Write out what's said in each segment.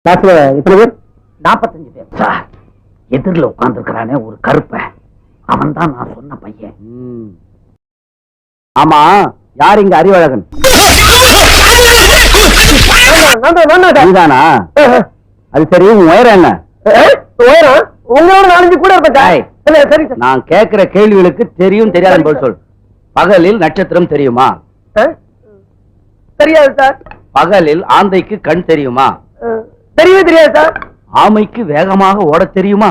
கிளாஸ்ல எத்தனை பேர்? 45 பேர் சார். எதிரில் உட்கார்ந்து இருக்கிறானே ஒரு கருப்ப, அவன் தான் நான் சொன்ன பையன். ஆமா, யார் இங்க அறிவழகன்? நீதானா? அது சரி, உன் உயரம் என்ன? உயரம் உங்களோட 4 கூட இருப்பேன். நான் கேட்கிற கேள்விகளுக்கு தெரியும் தெரியாதுன்னு பதில் சொல். பகலில் நட்சத்திரம் தெரியுமா? தெரியாது சார். பகலில் ஆந்தைக்கு கண் தெரியுமா? தெரியவே தெரியாது சார். ஆமைக்கு வேகமாக ஓட தெரியுமா?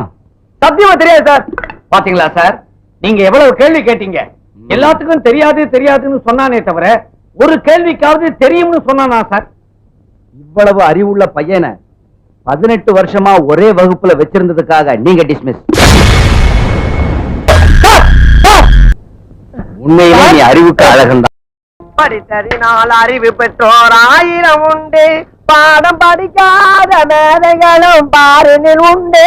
சத்தியமா தெரியாது சார். பாத்தீங்களா சார், நீங்க எவ்வளவு கேள்வி கேட்டீங்க. எல்லாத்துக்கும் தெரியாது தெரியாதுன்னு சொன்னானே தவிர ஒரு கேள்விக்காவது தெரியும்னு சொன்னானா சார்? இவ்வளவு அறிவுள்ள பையனை 18 வருஷமா ஒரே வகுப்புல வச்சிருந்ததுக்காக நீங்க டிஸ்மிஸ். உண்மையிலே நீ அறிவுக்கு அழகன் தான். படித்தறினால் அறிவு பெற்றோர் 1000 உண்டு, பாடம் படிக்காத மேதைகளும் பாரினில் உண்டு.